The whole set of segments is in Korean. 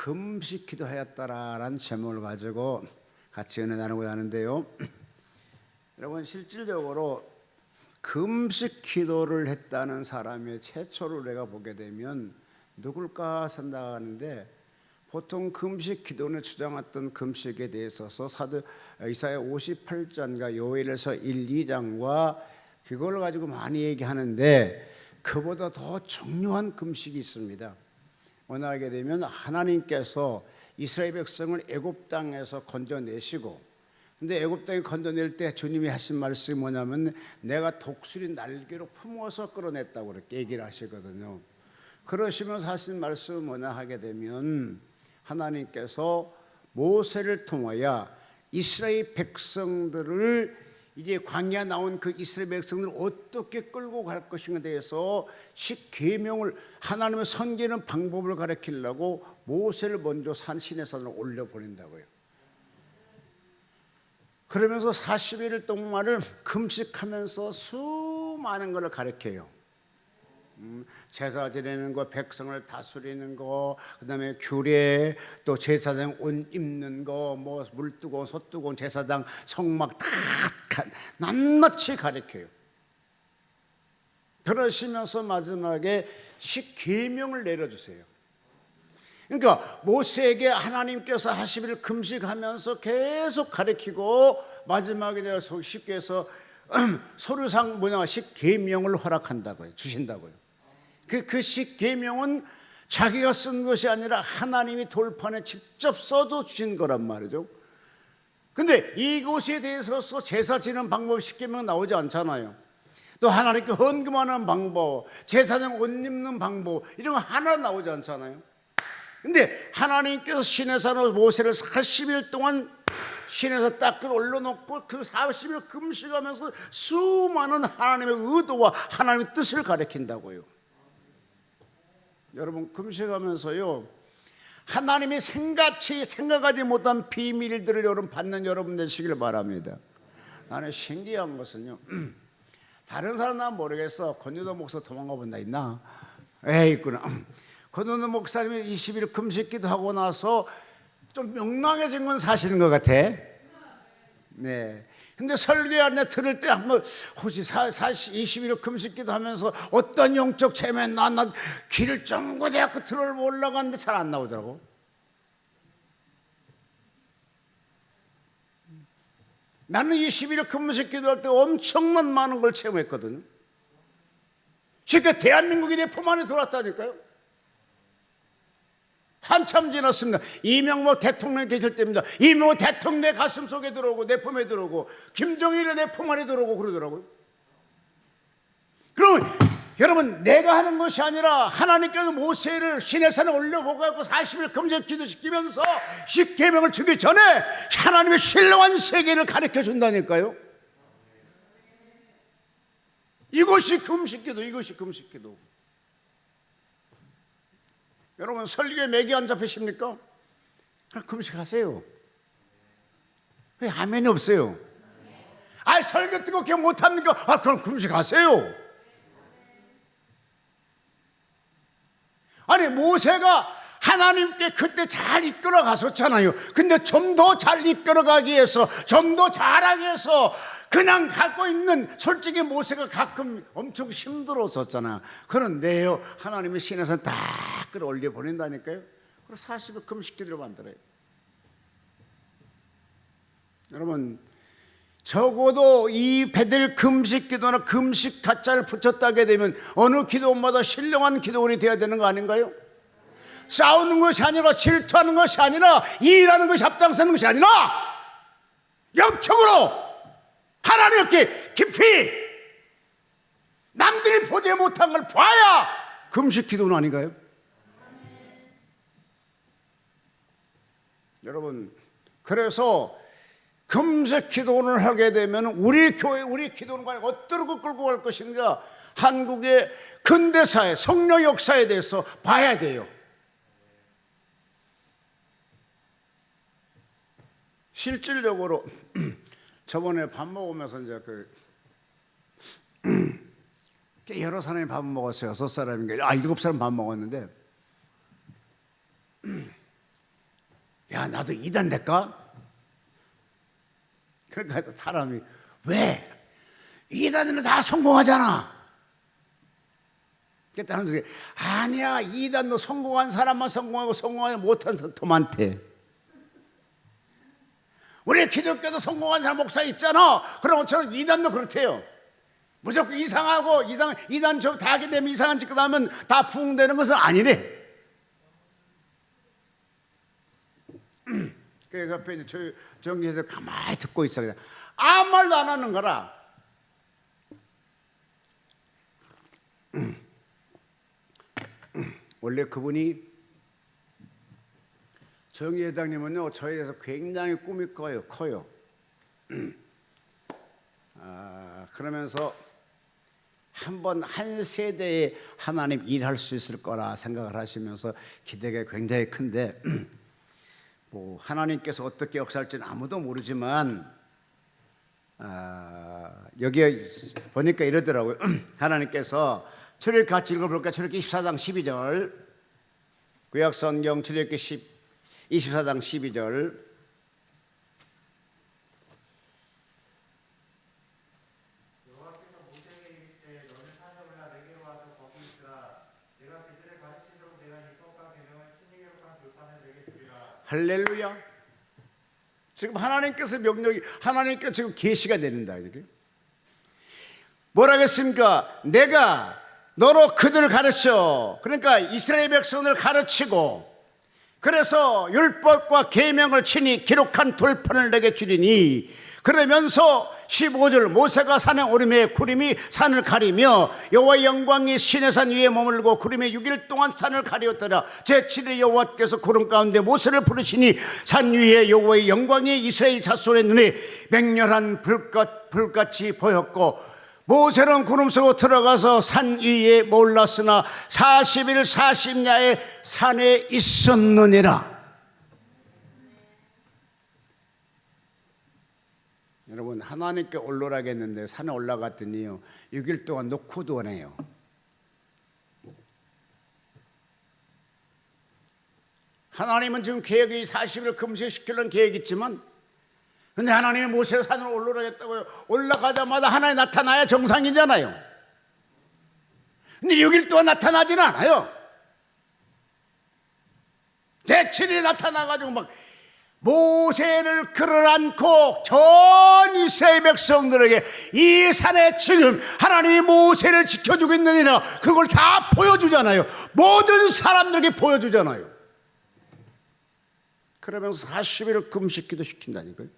금식 기도하였다라는 제목을 가지고 같이 은혜 나누고 하는데요. 여러분, 실질적으로 금식 기도를 했다는 사람의 최초를 내가 보게 되면 누굴까 생각하는데, 보통 금식 기도는 주장했던 금식에 대해서 사도 이사야 58장과 요엘에서 1, 2장과 그걸 가지고 많이 얘기하는데, 그보다 더 중요한 금식이 있습니다. 오늘 알게 되면 하나님께서 이스라엘 백성을 애굽 땅에서 건져내시고, 근데 애굽 땅에 건져낼 때 주님이 하신 말씀이 뭐냐면, 내가 독수리 날개로 품어서 끌어냈다고 그렇게 얘기를 하시거든요. 그러시면서 하신 말씀은 뭐냐 하게 되면, 하나님께서 모세를 통하여 이스라엘 백성들을 이제 광야 나온 그 이스라엘 백성들을 어떻게 끌고 갈 것인가에 대해서 십계명을, 하나님의 섬기는 방법을 가르치려고 모세를 먼저 시내 산으로 올려보낸다고요. 그러면서 40일 동안을 금식하면서 수많은 것을 가르쳐요. 제사 지내는 거, 백성을 다스리는 거, 그다음에 규례, 또 제사장 옷 입는 거, 뭐 물두고 솥두고 제사장 성막 다 낱낱이 가르쳐요. 그러시면서 마지막에 십계명을 내려주세요. 그러니까 모세에게 하나님께서 40일 금식하면서 계속 가르치고, 마지막에 내가 쉽게 해서 서류상 십계명을 허락한다고요, 주신다고요. 그 십계명은 자기가 쓴 것이 아니라 하나님이 돌판에 직접 써도 주신 거란 말이죠. 근데 이것에 대해서 제사 지는 방법 십계명 나오지 않잖아요. 또 하나님께 헌금하는 방법, 제사장 옷 입는 방법, 이런 거 하나 나오지 않잖아요. 근데 하나님께서 시내산으로 모세를 40일 동안 시내에서 딱 올려놓고 그 40일 금식하면서 수많은 하나님의 의도와 하나님의 뜻을 가르친다고요. 여러분, 금식하면서요, 하나님이 생각하지 못한 비밀들을 여러분 받는 여러분 되시길 바랍니다. 나는 신기한 것은요, 다른 사람 난 모르겠어. 권유도 목사 도망가 본 다 있나? 있구나. 권유도 목사님이 20일 금식 기도하고 나서 좀 명랑해진 건 사실인 것 같아. 네. 근데 설교하는 들을 때 한번 혹시 20일 금식 기도하면서 어떤 영적 체면에 난 길을 정거대갖고 들어 올라가는데 잘 안 나오더라고. 나는 21일 금식 기도할 때 엄청난 많은 걸 체험했거든요. 쉽게 대한민국이 내 품 안에 들어왔다니까요. 한참 지났습니다. 이명박 대통령 계실 때입니다. 이명박 대통령 내 가슴 속에 들어오고 내 품에 들어오고, 김정일이 내 품 안에 들어오고 그러더라고요. 그럼 여러분, 내가 하는 것이 아니라 하나님께서 모세를 시내산에 올려보고 40일 금식 기도시키면서 십계명을 주기 전에 하나님의 신령한 세계를 가르쳐 준다니까요. 이것이 금식기도, 이것이 금식기도. 여러분, 설교에 맥이 안 잡히십니까? 그럼 금식하세요. 왜 아멘이 없어요? 설교 듣고 기억 못합니까? 그럼 금식하세요. 아니, 모세가 하나님께 그때 잘 이끌어 갔었잖아요. 근데 좀 더 잘 이끌어가기 위해서, 좀 더 잘하기 위해서 그냥 갖고 있는, 솔직히 모세가 가끔 엄청 힘들었었잖아요. 그런데요, 하나님의 신에서 다 끌어올려 보낸다니까요. 그래서 40일 금식기도를 만들어요. 여러분, 적어도 이 베델 금식기도나 금식 가짜를 붙였다게 되면 어느 기도원마다 신령한 기도원이 되어야 되는 거 아닌가요? 싸우는 것이 아니라, 질투하는 것이 아니라, 일하는 것이, 앞장서는 것이 아니라 영적으로 하나님께 깊이 남들이 보지 못한 걸 봐야 금식 기도는 아닌가요? 여러분, 그래서 금식 기도를 하게 되면 우리 교회, 우리 기도는 과연 어떻게 끌고 갈 것인가, 한국의 근대사회, 성령 역사에 대해서 봐야 돼요. 실질적으로 저번에 밥 먹으면서 이제 여러 사람이 밥 먹었어요. 6사람인가 7사람 밥 먹었는데 야, 나도 이단 될까? 그러니까 사람이 왜? 이단은 다 성공하잖아. 그랬더니 하는 소리, 아니야, 이단도 성공한 사람만 성공하고 성공하지 못한 사람 더 많대. 우리 기독교도 성공한 사람 목사 있잖아. 그런 것처럼 이단도 그렇대요. 무조건 이상하고 이단 다 하게 되면 이상한 짓 하면 다 부흥되는 것은 아니래. 그 옆에 이제 정리해서 가만히 듣고 있어. 그냥 아무 말도 안 하는 거라. 원래 그분이 정의 회장님은요, 저에 대해서 굉장히 꿈이 커요. 그러면서 한 세대에 하나님 일할 수 있을 거라 생각을 하시면서 기대가 굉장히 큰데, 뭐 하나님께서 어떻게 역사할지는 아무도 모르지만 여기에 보니까 이러더라고요. 하나님께서 출애굽기 같이 읽어볼까? 출애굽기 24장 12절, 구약성경 출애굽기 24장 12절. 여호와께서 모세에게 이르시되 너는 산에 올라 내게로 와서 거기 있으라. 내가 그들을 가르치도록 내가 율법과 계명을 친히 기록한 돌판을 내게 주리라. 할렐루야. 지금 하나님께서 하나님께서 지금 계시가 되는다. 이렇게 뭐라 했습니까? 내가 너로 그들을 가르쳐. 그러니까 이스라엘 백성을 가르치고, 그래서 율법과 계명을 친히 기록한 돌판을 내게 주리니, 그러면서 15절, 모세가 산에 오르매 구름이 산을 가리며 여호와의 영광이 시내산 위에 머물고 구름이 6일 동안 산을 가리었더라. 제7일 여호와께서 구름 가운데 모세를 부르시니 산 위에 여호와의 영광이 이스라엘 자손의 눈에 맹렬한 불같이 보였고, 모세는 구름 속으로 들어가서 산 위에 몰랐으나 40일 40야에 산에 있었느니라. 여러분, 하나님께 올라가겠는데 산에 올라갔더니요 6일 동안 놓고도 오네요. 하나님은 지금 계획이 40일 금식시키려는 계획이 있지만, 근데 하나님이 모세를 산으로 올라가겠다고요. 올라가자마자 하나님 나타나야 정상이잖아요. 근데 6일 동안 나타나지는 않아요. 제7일에 나타나가지고 막 모세를 끌어안고 전 이스라엘 백성들에게 이 산에 지금 하나님이 모세를 지켜주고 있느니라, 그걸 다 보여주잖아요. 모든 사람들에게 보여주잖아요. 그러면서 40일 금식기도 시킨다니까요.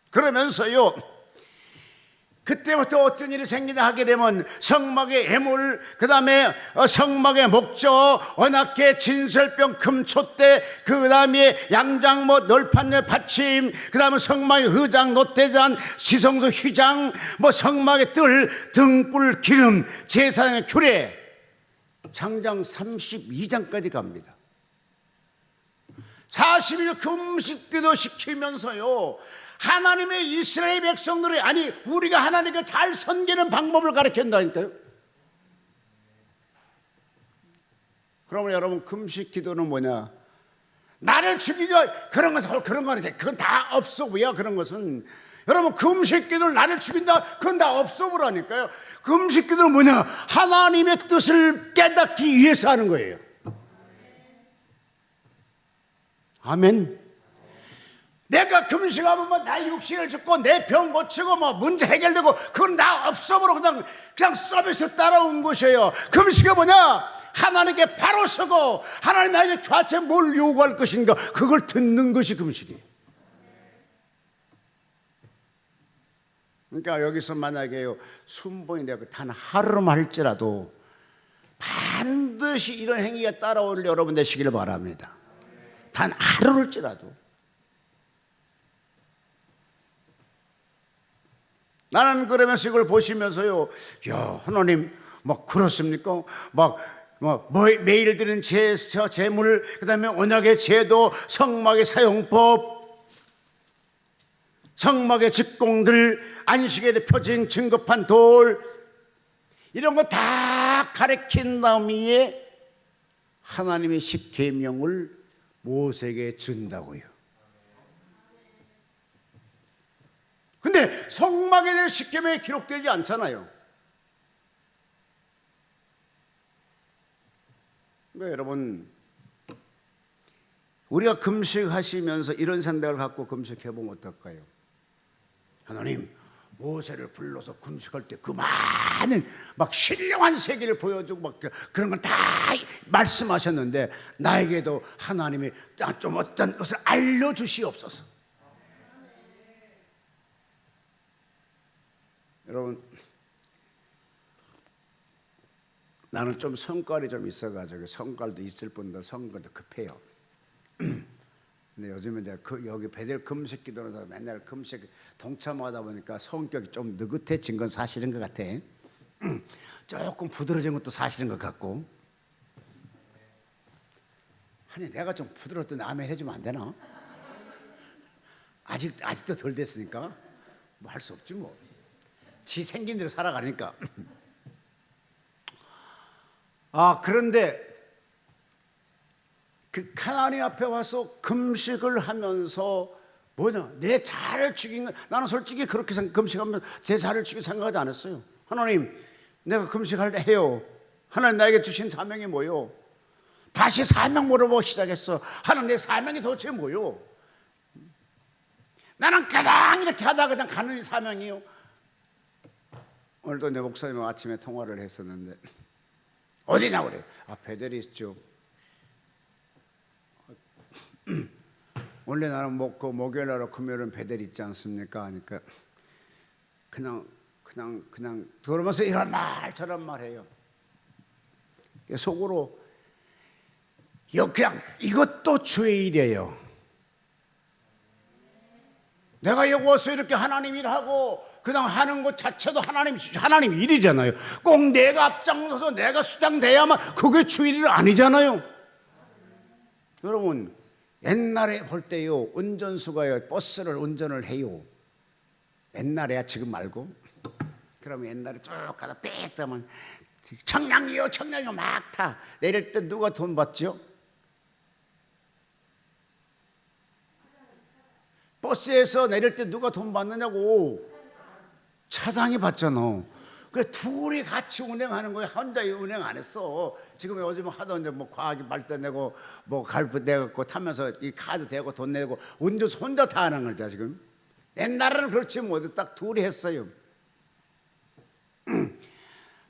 그러면서요, 그때부터 어떤 일이 생기나 하게 되면 성막의 애물, 그 다음에 성막의 목저, 언약궤, 진설병, 금촛대, 그 다음에 양장못, 널판내 받침, 그 다음에 성막의 의장, 놋대잔, 지성소 휘장, 뭐 성막의 뜰, 등불, 기름, 제사장의 규례, 장장 32장까지 갑니다. 40일 금식기도 시키면서요, 하나님의 이스라엘 백성들이, 아니 우리가 하나님께 잘 섬기는 방법을 가르친다니까요. 그러면 여러분, 금식 기도는 뭐냐? 나를 죽이려 그런 것은 그건 다 없어 보여. 그런 것은 여러분, 금식 기도를 나를 죽인다, 그건 다 없어 보라니까요. 금식 기도는 뭐냐? 하나님의 뜻을 깨닫기 위해서 하는 거예요. 아멘. 내가 금식하면 뭐 나 육신을 죽고 내 병 고치고 뭐 문제 해결되고, 그건 다 없어버려. 그냥 서비스 따라온 것이에요. 금식이 뭐냐? 하나님께 바로 서고 하나님 나에게 좌체 뭘 요구할 것인가, 그걸 듣는 것이 금식이에요. 그러니까 여기서 만약에요, 순번이 내가 단 하루만 할지라도 반드시 이런 행위가 따라올 여러분 되시기를 바랍니다. 단 하루일지라도. 나는 그러면서 이걸 보시면서요, 야, 하나님, 막 그렇습니까? 매일 드리는 제물, 그 다음에 언약의 제도, 성막의 사용법, 성막의 직공들, 안식일에 펴진 증거판 돌, 이런 거 다 가르친 다음에 하나님의 십계명을 모세에게 준다고요. 근데 성막에 대해 십계명에 기록되지 않잖아요. 네, 여러분, 우리가 금식하시면서 이런 생각을 갖고 금식해보면 어떨까요? 하나님, 모세를 불러서 금식할 때 그 많은 막 신령한 세계를 보여주고 막 그런 걸 다 말씀하셨는데 나에게도 하나님이 좀 어떤 것을 알려주시옵소서. 여러분, 나는 좀 성깔이 좀 있어가지고 성깔도 있을 뿐더러 성깔도 급해요. 근데 요즘에 내가 여기 베델 금식 기도는 맨날 금식 동참하다 보니까 성격이 좀 느긋해진 건 사실인 것 같아. 조금 부드러진 것도 사실인 것 같고. 아니 내가 좀 부드럽던 아멘 해주면 안 되나? 아직도 덜 됐으니까 뭐 할 수 없지 뭐. 지 생긴 대로 살아가니까. 그런데 그 하나님 앞에 와서 금식을 하면서 내 자를 죽인 거, 나는 솔직히 그렇게 금식하면서 제 자를 죽인 생각하지 않았어요. 하나님, 내가 금식할 때 해요. 하나님 나에게 주신 사명이 뭐요? 다시 사명 물어보기 시작했어. 하나님 내 사명이 도대체 뭐요? 나는 가장 이렇게 하다가 그냥 가는 사명이요. 오늘도 내 목사님과 아침에 통화를 했었는데 어디냐 그래? 베델이 있죠. 원래 나는 그 목요일날 금요일은 베델 있지 않습니까? 하니까 그냥 들으면서 이런 말 저런 말 해요. 속으로 그냥 이것도 주의 일이에요. 내가 여기 와서 이렇게 하나님 일하고 그냥 하는 것 자체도 하나님 일이잖아요. 꼭 내가 앞장서서 내가 수장돼야만 그게 주 일이 아니잖아요. 여러분, 옛날에 볼 때요, 운전수가요, 버스를 운전을 해요. 옛날에야 지금 말고. 그러면 옛날에 쭉 가다 빽 하면 청량리요 막 타. 내릴 때 누가 돈 받죠? 버스에서 내릴 때 누가 돈 받느냐고. 차장이 받잖아. 그래 둘이 같이 운행하는 거야. 혼자 운행 안 했어. 지금 요즘 하도 이제 뭐 과학이 발달되고 뭐 갈부 대갖고 타면서 이 카드 대고 돈 내고 운전수 혼자 다 하는 거죠 지금. 옛날에는 그렇지 뭐 딱 둘이 했어요.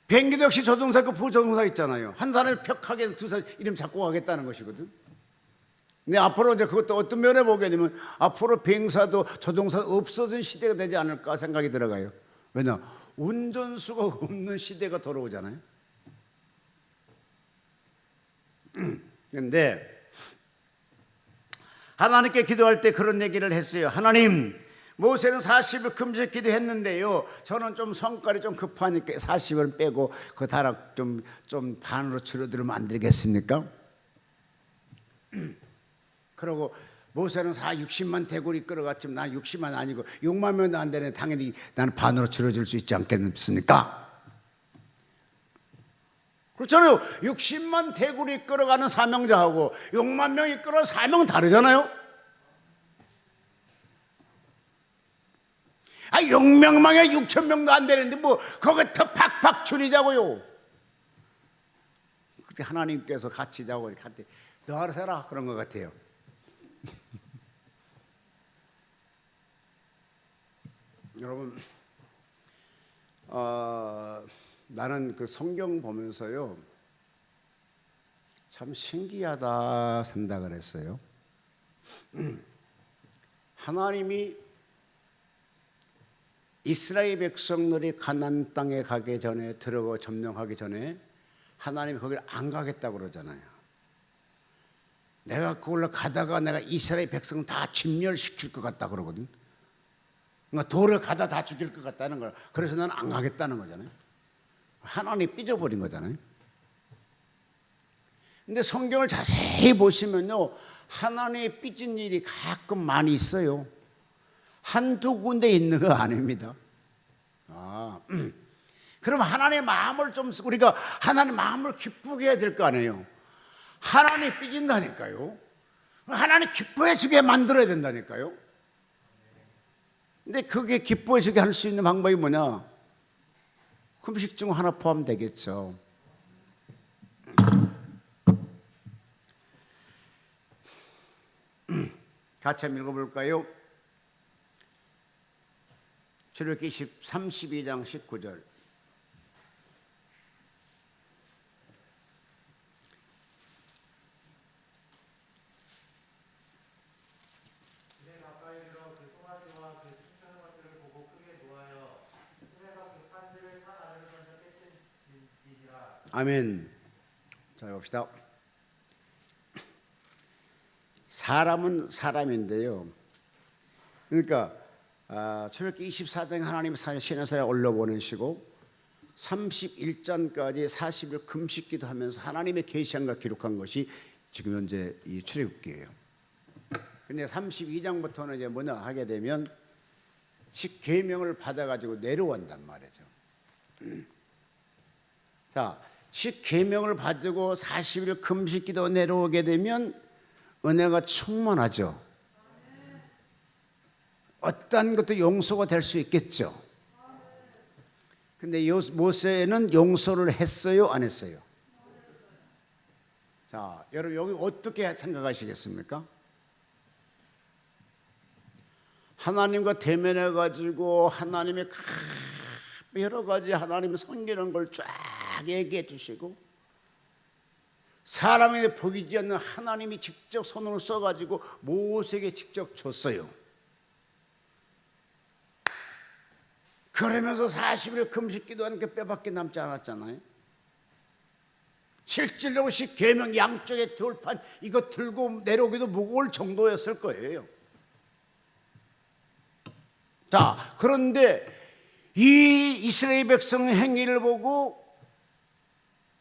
비행기도 역시 조종사 있고 부조종사 있잖아요. 한 사람이 벽하게 두 사람 이름 잡고 가겠다는 것이거든. 근데 앞으로 이제 그것도 어떤 면에 보게 되면 앞으로 비행사도 조종사도 없어진 시대가 되지 않을까 생각이 들어가요. 왜냐? 운전수가 없는 시대가 돌아오잖아요. 그런데 하나님께 기도할 때 그런 얘기를 했어요. 하나님, 모세는 40일 금식 기도했는데요. 저는 좀 성깔이 좀 급하니까 40을 빼고 그 다락 좀 반으로 줄여들으면 안 되겠습니까? 그러고 모세는 60만 대구리 끌어갔지만 난 60만 아니고 6만 명도 안 되네. 당연히 나는 반으로 줄여줄 수 있지 않겠습니까? 그렇잖아요. 60만 대구리 끌어가는 사명자하고 6만 명이 끌어가는 사명은 다르잖아요. 6명망에 6천 명도 안 되는데 뭐 거기 더 팍팍 줄이자고요. 그때 하나님께서 같이 자고 이렇게 너 알아서 해라 그런 것 같아요. 여러분, 나는 그 성경 보면서요 참 신기하다 생각을 했어요. 하나님이 이스라엘 백성들이 가나안 땅에 가기 전에 들어가 점령하기 전에 하나님이 거기를 안 가겠다고 그러잖아요. 내가 그걸로 가다가 내가 이스라엘 백성 다 진멸시킬 것 같다 그러거든. 그러니까 돌을 가다 다 죽일 것 같다는 거야. 그래서 나는 안 가겠다는 거잖아요. 하나님이 삐져버린 거잖아요. 근데 성경을 자세히 보시면요 하나님의 삐진 일이 가끔 많이 있어요. 한두 군데 있는 거 아닙니다. 그럼 하나님의 마음을 좀 우리가 하나님의 마음을 기쁘게 해야 될 거 아니에요. 하나님이 삐진다니까요. 하나님 기뻐해 주게 만들어야 된다니까요. 근데 그게 기뻐해 주게 할 수 있는 방법이 뭐냐? 금식 중 하나 포함되겠죠. 같이 한번 읽어볼까요? 출애굽기 32장 19절. 이제 가까이 들어 그 송아지와 그 춤추는 것들을 보고 크게 노하여 손에서 그 판들을 산 아래로 던져 깨뜨리니라. 아멘. 자, 봅시다. 사람은 사람인데요. 그러니까 출애굽기 24장에 하나님이 시내산에 올려보내시고 31장까지 40일 금식 기도하면서 하나님의 계시한 걸 기록한 것이 지금 현재 이 출애굽기예요. 근데 32장부터는 이제 뭐냐 하게 되면 십계명을 받아가지고 내려온단 말이죠. 자, 십계명을 받고 40일 금식 기도 내려오게 되면 은혜가 충만하죠. 어떤 것도 용서가 될 수 있겠죠. 근데 모세는 용서를 했어요, 안 했어요? 자, 여러분 여기 어떻게 생각하시겠습니까? 하나님과 대면해 가지고 하나님의 여러 가지 하나님 섬기는 걸 쫙 얘기해 주시고 사람에게 보이지 않는 하나님이 직접 손으로 써 가지고 모세에게 직접 줬어요. 그러면서 40일 금식 기도하는 게 뼈밖에 남지 않았잖아요. 실질적으로 십계명 양쪽에 돌판 이거 들고 내려오기도 무거울 정도였을 거예요. 자, 그런데 이 이스라엘 백성의 행위를 보고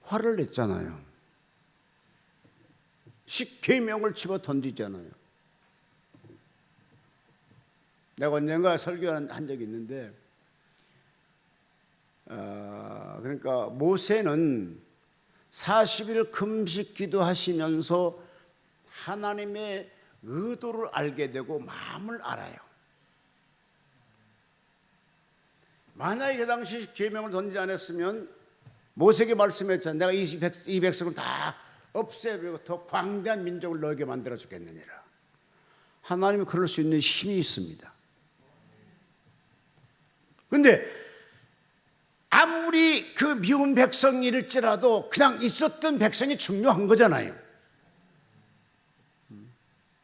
화를 냈잖아요. 십계명을 집어 던지잖아요. 내가 언젠가 설교한 적이 있는데 그러니까 모세는 40일 금식 기도하시면서 하나님의 의도를 알게 되고 마음을 알아요. 만약에 그 당시 계명을 던지지 않았으면 모세에게 말씀했잖아요. 내가 이 백성을 다 없애버리고 더 광대한 민족을 너에게 만들어 주겠느니라. 하나님이 그럴 수 있는 힘이 있습니다. 그런데 아무리 그 미운 백성일지라도 그냥 있었던 백성이 중요한 거잖아요.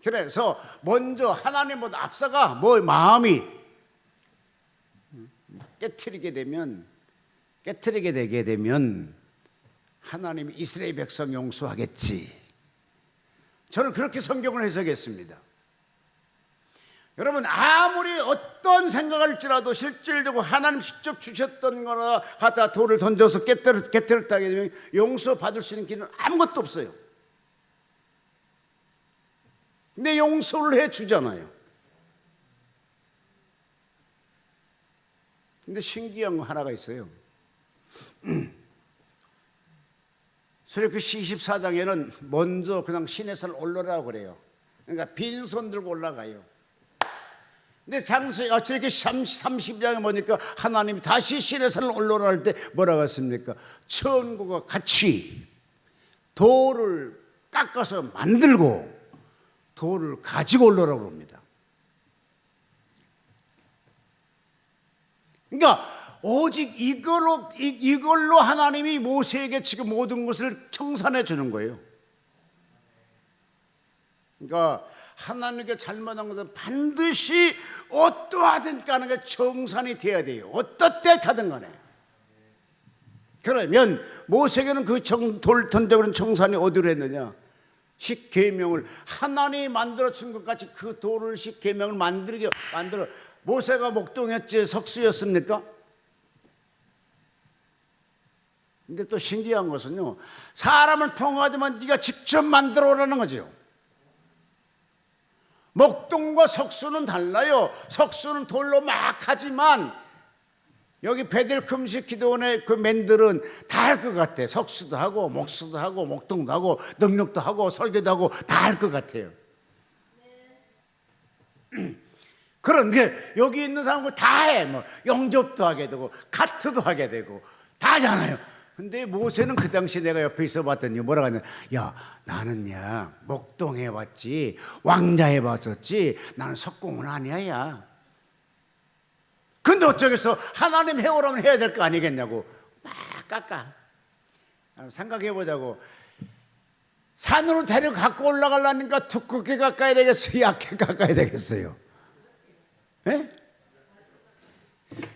그래서 먼저 하나님보다 앞서가 마음이 깨트리게 되게 되면 하나님이 이스라엘 백성 용서하겠지. 저는 그렇게 성경을 해석했습니다. 여러분 아무리 어떤 생각을 할지라도 실질적으로 하나님 직접 주셨던 거나 갖다 돌을 던져서 깨뜨렸다 하게 되면 용서받을 수 있는 길은 아무것도 없어요. 근데 용서를 해주잖아요. 근데 신기한 거 하나가 있어요. 출애굽기 24장에는 먼저 그냥 시내산 올라라고 그래요. 그러니까 빈손 들고 올라가요. 근데 출애굽기 30장에 보니까 하나님이 다시 시내산을 올라라 할 때 뭐라고 했습니까? 천국과 같이 돌을 깎아서 만들고 돌을 가지고 올라라고 합니다. 그러니까 오직 이걸로 하나님이 모세에게 지금 모든 것을 청산해 주는 거예요. 그러니까 하나님께 잘못한 것은 반드시 어떠하든 간에 청산이 돼야 돼요. 어떻게 하든 간에. 그러면 모세에게는 그 돌 던져버린 청산이 어디로 했느냐? 십계명을 하나님이 만들어 준 것 같이 그 돌을 십계명을 만들어 모세가 목동했지 석수였습니까? 근데 또 신기한 것은요, 사람을 통하지만 네가 직접 만들어 오라는 거죠. 목동과 석수는 달라요. 석수는 돌로 막 하지만 여기 베델 금식 기도원의 그 맨들은 다 할 것 같아. 석수도 하고 목수도 하고 목동도 하고 능력도 하고 설교도 하고 다 할 것 같아요. 그런데 여기 있는 사람은 다 해. 뭐 영접도 하게 되고 카트도 하게 되고 다 하잖아요. 근데 모세는 그 당시 내가 옆에 있어 봤더니 뭐라고 하냐, 야 나는야 목동 해봤지 왕자 해봤었지 나는 석공은 아니야. 야 근데 어쩌겠어, 하나님 해오라면 해야 될 거 아니겠냐고 막 깎아. 생각해보자고. 산으로 데리고 갖고 올라가려니까 두껍게 깎아야 되겠어요, 얇게 깎아야 되겠어요? 예?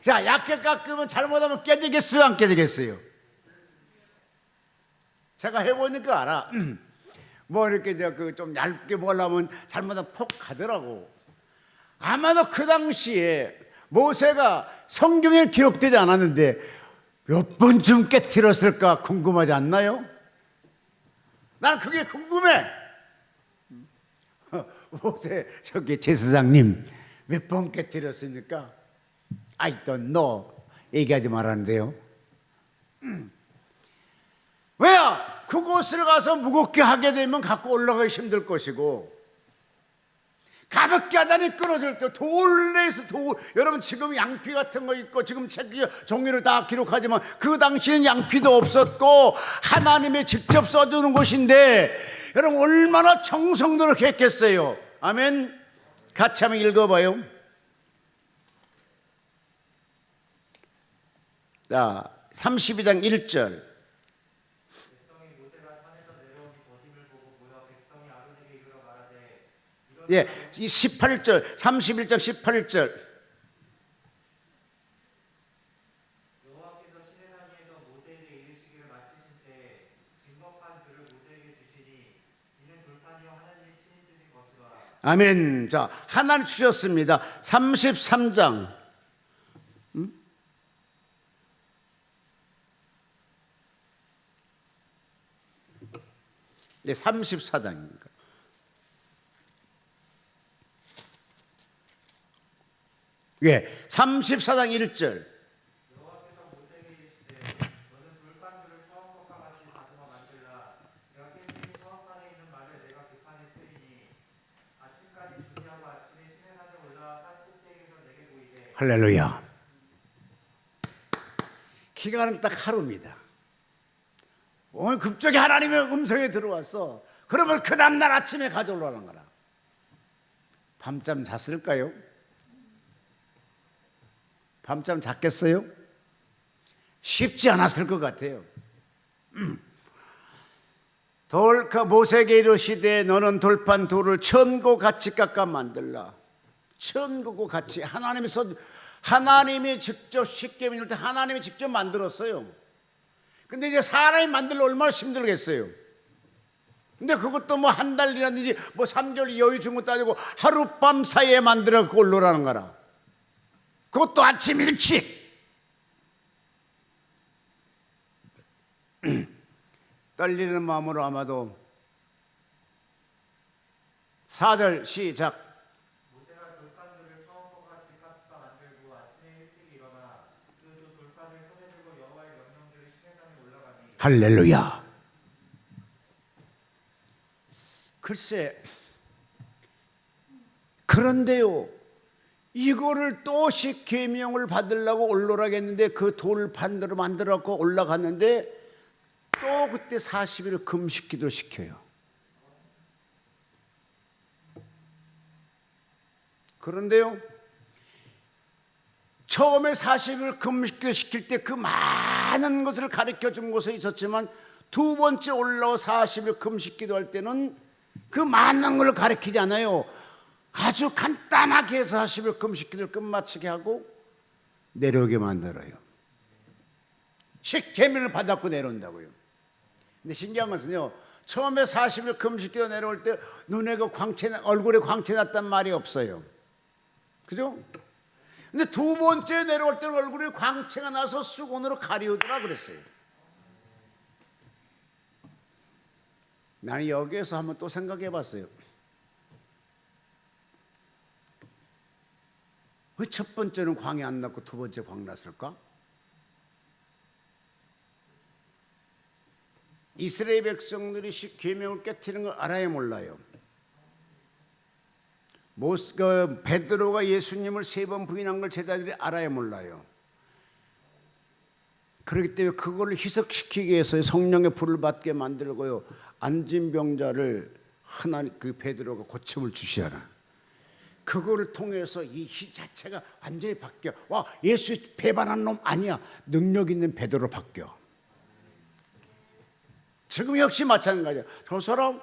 자, 얇게 깎으면 잘못하면 깨지겠어요, 안 깨지겠어요? 제가 해보니까 알아. 뭐 이렇게 좀 얇게 먹으려면 잘못하면 폭 가더라고. 아마도 그 당시에 모세가 성경에 기록되지 않았는데 몇 번쯤 깨트렸을까 궁금하지 않나요? 난 그게 궁금해. 모세 저기 제사장님 몇 번 깨트렸습니까? I don't know. 얘기하지 말았는데요. 왜요? 그곳을 가서 무겁게 하게 되면 갖고 올라가기 힘들 것이고, 가볍게 하다니 끊어질 때 돌 내에서 돌. 여러분 지금 양피 같은 거 있고 지금 책 종이를 다 기록하지만 그 당시에는 양피도 없었고 하나님이 직접 써주는 것인데 여러분 얼마나 정성들을 했겠어요. 아멘. 같이 한번 읽어봐요. 자, 32장 1절. 예, 이 18절, 31장 18절. 여호와께서 시내산에서 모세에게 이르시기를 마치신 때에 진법한 글을 모세에게 주시니 이는 돌판이요 하나님이 친히 쓰신 것이더라. 아멘. 자, 하나님 주셨습니다. 33장. 네, 34장입니다. 예, 34장 1절. 여호와께서 모세에게 이르시되 너는 돌판들을 처음과 같이 다듬어 만들라. 내가 깻잎이 처음판에 있는 말을 내가 그판에 쓰리니 아침까지 준비하고 아침에 시내산에 올라와 산 꼭대기에서 내게 보이되. 할렐루야. 기간은 딱 하루입니다. 오늘 급격히 하나님의 음성이 들어왔어. 그러면 그 다음날 아침에 가져오라는 거라. 밤잠 잤을까요? 밤잠 잤겠어요? 쉽지 않았을 것 같아요. 그 모세에게 이르시되 너는 돌판 둘을 천고 같이 깎아 만들라. 천고고 같이. 하나님이 직접 쉽게 만들 때 하나님이 직접 만들었어요. 근데 이제 사람이 만들려 얼마나 힘들겠어요. 근데 그것도 뭐 한 달이라든지 뭐 3개월 여유 준 것도 아니고 하룻밤 사이에 만들어 갖고 올라라는 거라. 그것도 아침 일찍. 떨리는 마음으로 아마도 4절 시작. 모세가 돌판들을 처음과 같이 깎아 만들고 아침에 일찍 일어나 그 두 돌판을 손에 들고 여호와의 명령대로 시내산에 올라가니. 할렐루야. 글쎄, 그런데요, 이거를 또 십계명을 받으려고 올라가겠는데 그 돌판대로 만들어갖고 올라갔는데 또 그때 40일 금식기도 시켜요. 그런데요, 처음에 40일 금식기도 시킬 때 그 많은 것을 가르쳐 준 것은 있었지만 두 번째 올라와 40일 금식기도 할 때는 그 많은 걸 가르치지 않아요. 아주 간단하게 해서 40일 금식기를 끝마치게 하고 내려오게 만들어요. 십계명을 받았고 내려온다고요. 근데 신기한 것은요, 처음에 40일 금식기도 내려올 때 눈에 얼굴에 광채 났단 말이 없어요. 그죠? 근데 두 번째 내려올 때는 얼굴에 광채가 나서 수건으로 가리우더라 그랬어요. 나는 여기에서 한번 또 생각해 봤어요. 왜 첫 번째는 광이 안 났고 두 번째 광 났을까? 이스라엘 백성들이 계명을 깨트리는 걸 알아야 몰라요. 베드로가 예수님을 3번 부인한 걸 제자들이 알아야 몰라요. 그렇기 때문에 그걸 희석시키기 위해서 성령의 불을 받게 만들고요, 안진병자를 하나님 그 베드로가 고침을 주시하라. 그거를 통해서 이 시 자체가 완전히 바뀌어. 와, 예수 배반한 놈 아니야. 능력 있는 베드로로 바뀌어. 지금 역시 마찬가지야. 저 사람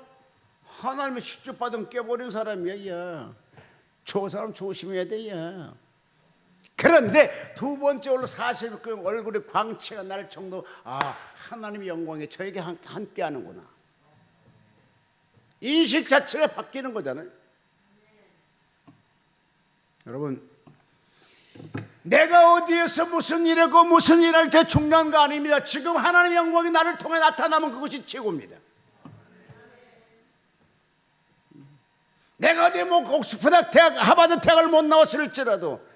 하나님의 식주받음 깨버린 사람이야. 야. 저 사람 조심해야 돼. 야. 그런데 두 번째 올라 40그 얼굴에 광채가 날 정도, 아, 하나님의 영광이 저에게 함께 하는구나. 인식 자체가 바뀌는 거잖아요. 여러분, 내가 어디에서 무슨 일하고 무슨 일할 때 중요한 거 아닙니다. 지금 하나님의 영광이 나를 통해 나타나면 그것이 최고입니다. 내가 어디 뭐 옥스퍼드 대학, 하버드 대학을 못 나왔을지라도,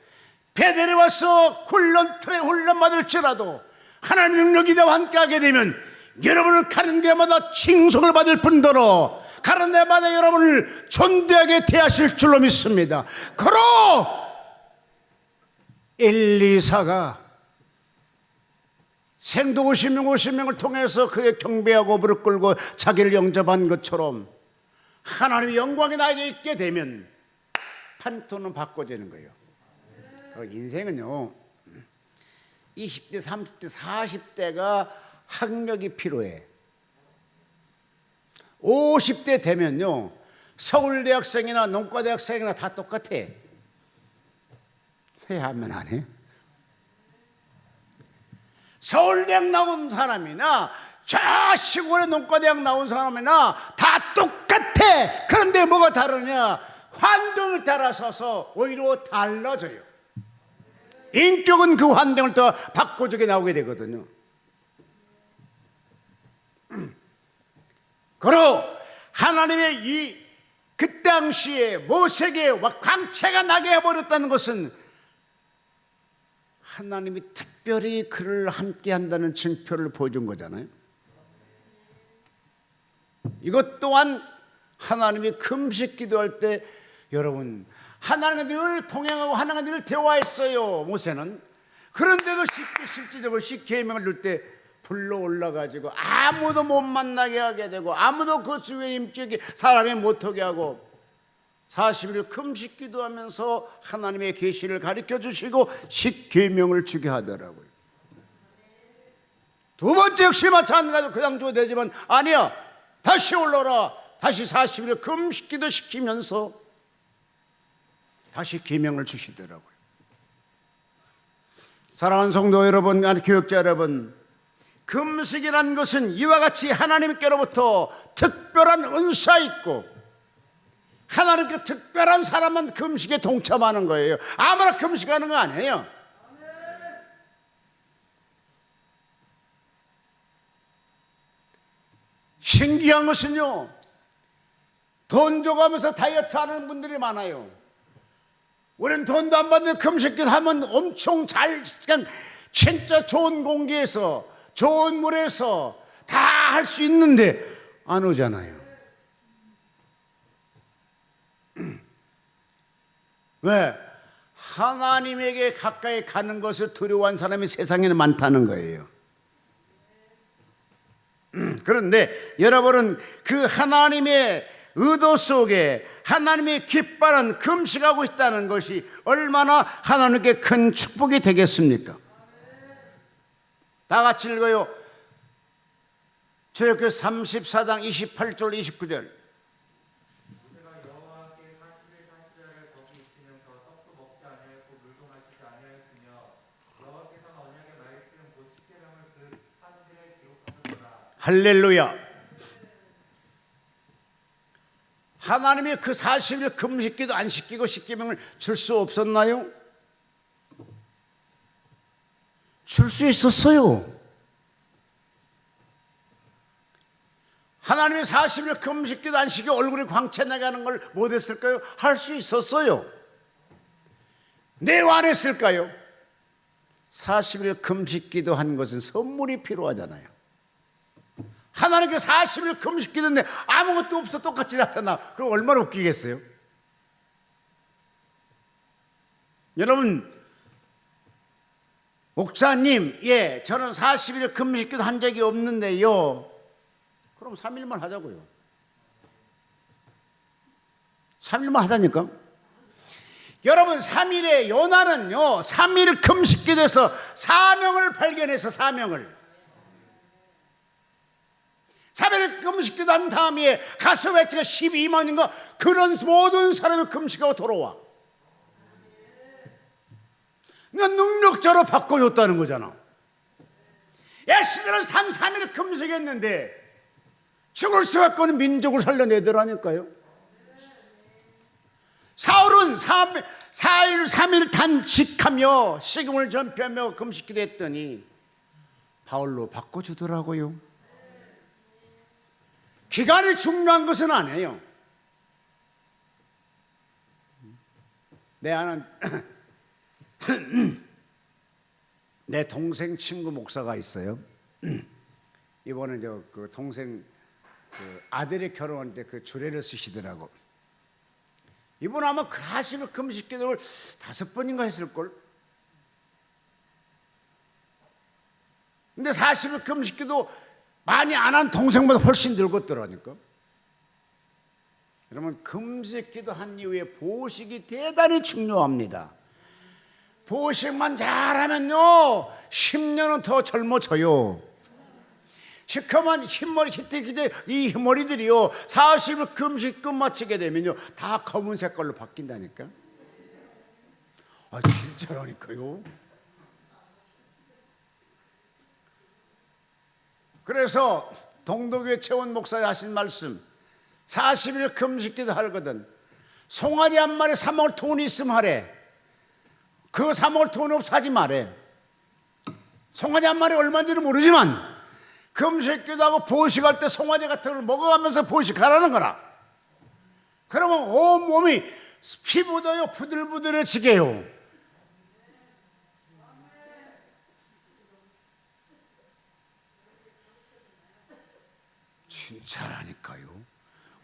베델에 와서 훈련 받을지라도 하나님 능력이 나와 함께하게 되면 여러분을 가는 데마다 칭송을 받을 뿐더러 가는 데마다 여러분을 존대하게 대하실 줄로 믿습니다. 그로 엘리사가 생도 50명을 통해서 그의 경배하고 무릎 꿇고 자기를 영접한 것처럼 하나님의 영광이 나에게 있게 되면 판토는 바꿔지는 거예요. 인생은요, 20대, 30대, 40대가 학력이 필요해. 50대 되면요, 서울대학생이나 농과대학생이나 다 똑같아. 회하면 안 해? 서울대학 나온 사람이나 저 시골의 농과대학 나온 사람이나 다 똑같아. 그런데 뭐가 다르냐? 환경을 따라서서 오히려 달라져요. 인격은 그 환경을 더 바꿔주게 나오게 되거든요. 그러 하나님의 그 당시에 모세에게 광채가 나게 해버렸다는 것은 하나님이 특별히 그를 함께 한다는 증표를 보여준 거잖아요. 이것 또한 하나님이 금식 기도할 때, 여러분, 하나님과 늘 동행하고 하나님과 늘 대화했어요, 모세는. 그런데도 실질적으로 10계명을 줄 때 불러 올라가지고 아무도 못 만나게 하게 되고 아무도 그 주의 임격이 사람이 못하게 하고 40일 금식 기도하면서 하나님의 계시를 가르쳐 주시고 10계명을 주게 하더라고요. 두 번째 역시 마찬가지로 그냥 줘도 되지만 아니야, 다시 올라라. 다시 40일 금식 기도 시키면서 다시 계명을 주시더라고요. 사랑하는 성도 여러분, 교역자 여러분, 금식이라는 것은 이와 같이 하나님께로부터 특별한 은사 있고 하나님께 특별한 사람만 금식에 동참하는 거예요. 아무나 금식하는 거 아니에요. 신기한 것은요, 돈 줘가면서 다이어트 하는 분들이 많아요. 우리는 돈도 안 받는 금식기도 하면 엄청 잘, 그냥 진짜 좋은 공기에서 좋은 물에서 다 할 수 있는데 안 오잖아요. 왜? 하나님에게 가까이 가는 것을 두려워한 사람이 세상에는 많다는 거예요. 그런데 여러분은 그 하나님의 의도 속에 하나님이 기뻐하는 금식하고 있다는 것이 얼마나 하나님께 큰 축복이 되겠습니까? 다 같이 읽어요. 출애굽기 34장 28절 29절. 모세가 여호와께 40일 40야를 거기 있으면서 떡도 먹지 아니하였고 물도 마시지 아니하였으며 여호와께서는 언약의 말씀 곧 10계명을 그 산들에 기록하셨더라. 할렐루야. 하나님이 그 40일 금식기도 안 시키고 10계명을 줄 수 없었나요? 줄 수 있었어요. 하나님이 40일 금식기도 안 시키고 얼굴이 광채 나게 하는 걸 못했을까요? 할 수 있었어요. 왜 안 했을까요? 40일 금식기도 한 것은 선물이 필요하잖아요. 하나님께 40일 금식기도인데 아무것도 없어 똑같이 나타나. 그럼 얼마나 웃기겠어요? 여러분, 목사님, 예, 저는 40일 금식기도 한 적이 없는데요. 그럼 3일만 하자고요. 3일만 하자니까. 여러분, 3일에 요나는요 3일 금식기도에서 사명을 발견해서 사명을 3일 금식기도 한 다음에 가서 외치가 12만인가 그런 모든 사람이 금식하고 돌아와. 그러니까 능력자로 바꿔줬다는 거잖아. 애시들은 3일 금식했는데 죽을 수밖에 없는 민족을 살려내더라니까요. 사울은 4일 3일 단식하며 식음을 전폐하며 금식기도 했더니 바울로 바꿔주더라고요. 기간이 중요한 것은 아니에요. 내 아는 내 동생 친구 목사가 있어요. 이번에 그 동생 그 아들이 결혼할 때 그 주례를 쓰시더라고. 이분 아마 그 40일 금식기도를 5번인가 했을걸. 근데 40일 금식기도 많이 안 한 동생보다 훨씬 늙었더라니까. 여러분, 금식기도 한 이후에 보식이 대단히 중요합니다. 보식만 잘하면요 10년은 더 젊어져요. 시커먼 흰머리 히티기대 이 흰머리들이요 40일 금식 끝마치게 되면요 다 검은 색깔로 바뀐다니까. 아 진짜라니까요. 그래서 동독교회 최원 목사님 하신 말씀 40일 금식기도 하거든 송아지 한 마리 사 먹을 돈이 있으면 하래. 그거 사 먹을 돈 없어 하지 말해. 송아지 한 마리 얼마인지는 모르지만 금식기도 하고 보식할 때 송아지 같은 걸 먹어가면서 보식하라는 거라. 그러면 온몸이 피부도요 부들부들해지게 해요. 진짜라니까요.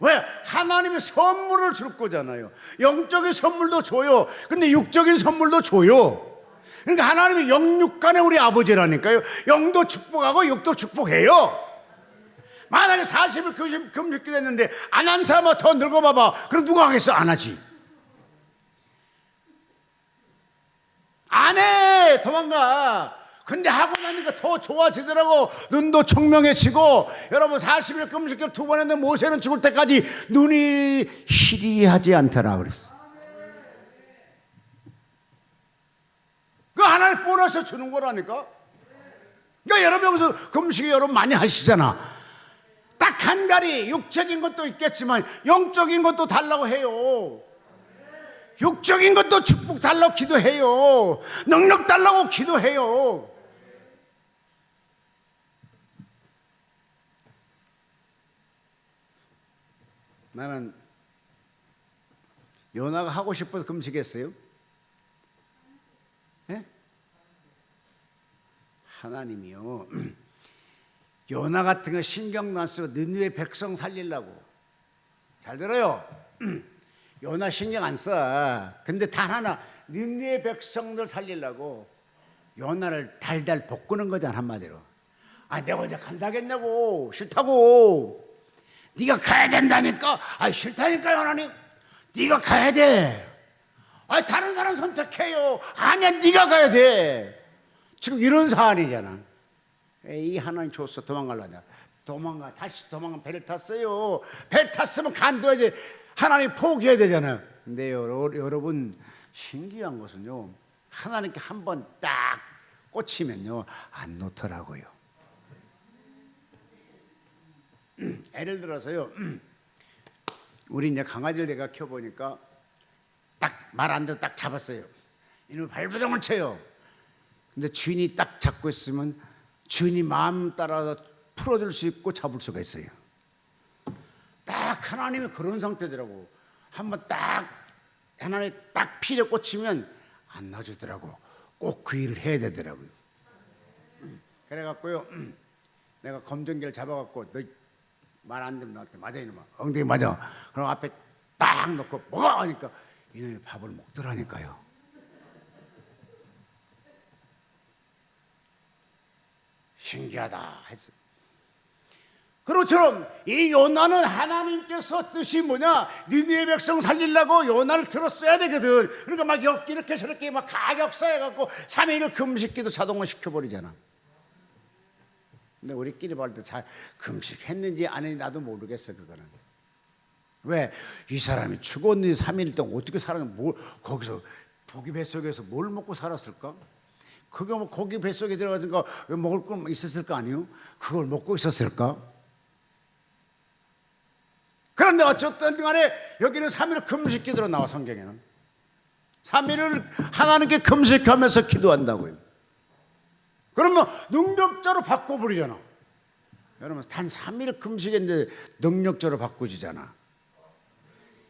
왜? 하나님이 선물을 줄 거잖아요. 영적인 선물도 줘요. 근데 육적인 선물도 줘요. 그러니까 하나님이 영육간의 우리 아버지라니까요. 영도 축복하고 육도 축복해요. 만약에 40일 금식기도 했는데 안 한 사람은 더 늙어봐봐. 그럼 누가 하겠어? 안 하지. 안 해. 도망가. 근데 하고 나니까 더 좋아지더라고. 눈도 청명해지고. 여러분 40일 금식기를 2번 했는데 모세는 죽을 때까지 눈이 희리하지 않더라 그랬어. 그 하나님 보너스 주는 거라니까. 그러니까 여러분 여기서 금식이 여러분 많이 하시잖아. 딱 한 가지 육적인 것도 있겠지만 영적인 것도 달라고 해요. 육적인 것도 축복 달라고 기도해요. 능력 달라고 기도해요. 나는 요나가 하고 싶어서 금식했어요. 예? 하나님이요 요나 같은 거 신경도 안 쓰고 느느웨 백성 살리려고. 잘 들어요. 요나 신경 안 써. 근데 단 하나 느느웨 백성들 살리려고 요나를 달달 볶는 거잖아. 한마디로. 아 내가 이제 간다겠냐고. 싫다고. 네가 가야 된다니까. 아 싫다니까요 하나님. 네가 가야 돼. 아 다른 사람 선택해요. 아니야 네가 가야 돼. 지금 이런 사안이잖아. 이 하나님 줬어. 도망가려냐. 다시 도망가. 배를 탔어요. 배 탔으면 간둬야지. 하나님 포기해야 되잖아요. 근데 여러분 신기한 것은요 하나님께 한 번 딱 꽂히면요 안 놓더라고요. 예를 들어서요 우리 이제 강아지를 내가 키워보니까 딱 말 안 듣고 딱 잡았어요. 이놈 발버둥을 쳐요. 근데 주인이 딱 잡고 있으면 주인이 마음 따라서 풀어줄 수 있고 잡을 수가 있어요. 딱 하나님이 그런 상태더라고. 한번 딱 하나님 딱 필에 꽂히면 안 놔주더라고. 꼭 그 일을 해야 되더라고요. 그래갖고요 내가 검정개를 잡아갖고 너 말 안 듣는 너한테 맞아 이놈아. 엉덩이 맞아. 그럼 앞에 딱 놓고 먹어 하니까 이놈이 밥을 먹더라니까요. 신기하다 했어. 그렇처럼 이 요나는 하나님께서 뜻이 뭐냐, 니느웨 백성 살리려고 요나를 들었어야 되거든. 그러니까 막 이렇게 저렇게 막 가격사해갖고 3일을 금식기도 자동화 시켜버리잖아. 근데 우리끼리 볼 때 잘 금식했는지 안 했는지 나도 모르겠어. 그거는 왜 이 사람이 죽었는지 3일 동안 어떻게 살았는지, 거기서 고기 뱃속에서 뭘 먹고 살았을까? 그게 뭐 고기 뱃속에 들어가니까 먹을 거 있었을 거 아니에요? 그걸 먹고 있었을까? 그런데 어쨌든 간에 여기는 3일 금식 기도로 나와. 성경에는 3일을 하나님께 금식하면서 기도한다고요. 그러면 능력자로 바꿔버리잖아. 여러분 단 3일 금식했는데 능력자로 바꾸지잖아.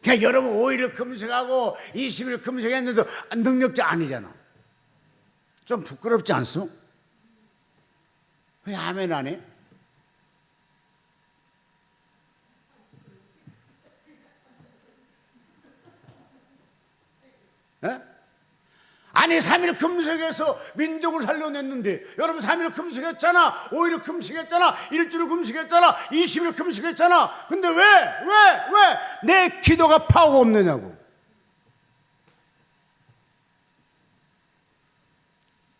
그냥 여러분 5일을 금식하고 20일 금식했는데도 능력자 아니잖아. 좀 부끄럽지 않소? 왜 아멘 안 해? 에? 아니 3일 금식해서 민족을 살려냈는데, 여러분 3일 금식했잖아, 5일 금식했잖아, 일주일 금식했잖아, 20일 금식했잖아. 근데 왜 내 기도가 파워가 없느냐고.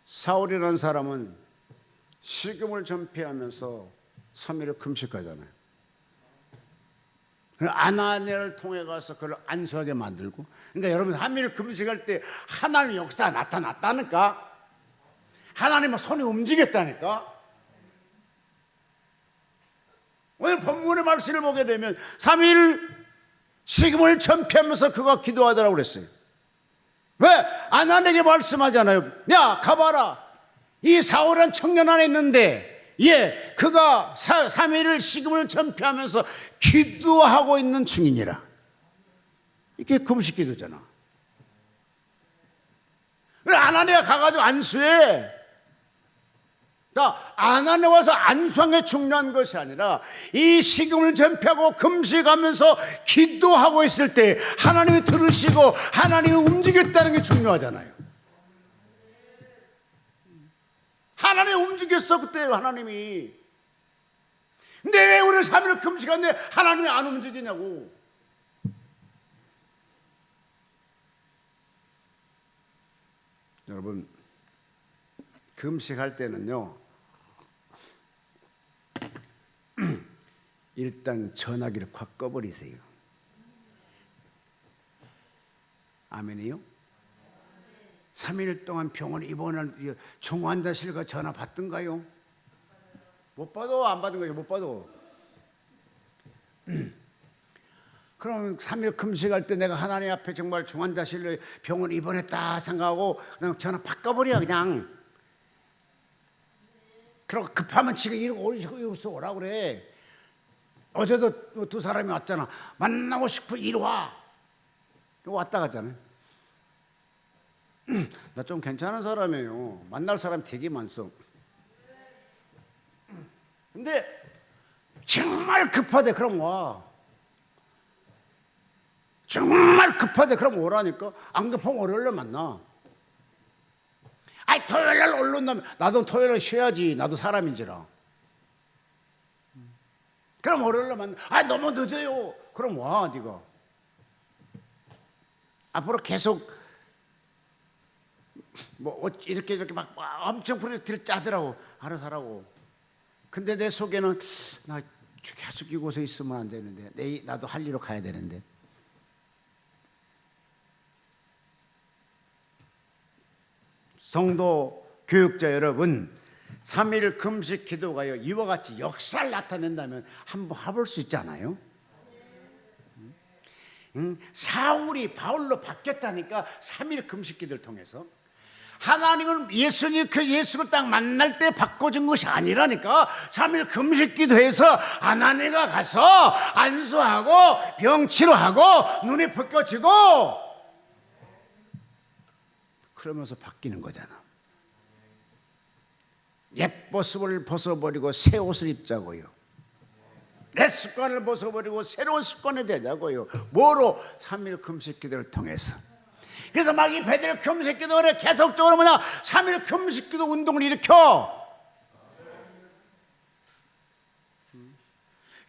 사울이라는 사람은 식음을 전폐하면서 3일을 금식하잖아요. 아나니아를 통해 가서 그걸 안수하게 만들고. 그러니까 여러분 3일 금식할 때 하나님의 역사가 나타났다니까. 하나님의 손이 움직였다니까. 오늘 본문의 말씀을 보게 되면 3일 식음을 전폐하면서 그가 기도하더라고 그랬어요. 왜? 아나니아에게 말씀하잖아요. 야 가봐라, 이 사울은 청년 안에 있는데 그가 3일을 식음을 전폐하면서 기도하고 있는 중이니라. 이게 금식 기도잖아. 아나니아가 가가지고 안수해. 아나니아 와서 안수한 게 중요한 것이 아니라 이 식음을 전폐하고 금식하면서 기도하고 있을 때 하나님이 들으시고 하나님이 움직였다는 게 중요하잖아요. 하나님이 움직였어 그때 하나님이. 근데 왜 우리는 3일 금식하는데 하나님이 안 움직이냐고. 여러분 금식할 때는요 일단 전화기를 확 꺼버리세요. 아멘이요? 3일 동안 병원 입원할 중환자실 가 전화 받던가요? 못 받아. 안 받은 거죠. 못 받아. 그럼 3일 금식할 때 내가 하나님 앞에 정말 중환자실로 병원 입원했다 생각하고 그냥 전화 팍 꺼버려 그냥. 그리고 급하면 지금 이러고 오라 그래. 어제도 두 사람이 왔잖아. 만나고 싶어 이리 와. 왔다 갔잖아요. 나 좀 괜찮은 사람이에요. 만날 사람 되게 많소. 근데 정말 급하대. 그럼 와. 정말 급하대. 그럼 오라니까. 안 급하면 월요일에 만나. 아이 토요일날 올라온다면 나도 토요일에 쉬어야지. 나도 사람인지라. 그럼 월요일에 만나. 아 너무 늦어요. 그럼 와 네가. 앞으로 계속 뭐 이렇게 막 엄청 프로젝트를 짜더라고. 알아서 하라고. 근데 내 속에는 나 계속 이곳에 있으면 안 되는데 나도 할 일로 가야 되는데. 성도 교육자 여러분, 3일 금식 기도가요 이와 같이 역사를 나타낸다면 한번 해볼 수 있잖아요. 사울이 바울로 바뀌었다니까 3일 금식 기도를 통해서. 하나님은 예수를 딱 만날 때 바꿔준 것이 아니라니까. 3일 금식 기도해서 아나니아가 가서 안수하고 병 치료하고 눈이 벗겨지고 그러면서 바뀌는 거잖아. 옛 모습을 벗어버리고 새 옷을 입자고요. 옛 습관을 벗어버리고 새로운 습관이 되자고요. 뭐로? 3일 금식 기도를 통해서. 그래서 막 이 베드로 금식 기도를 계속적으로 3일 금식 기도 운동을 일으켜.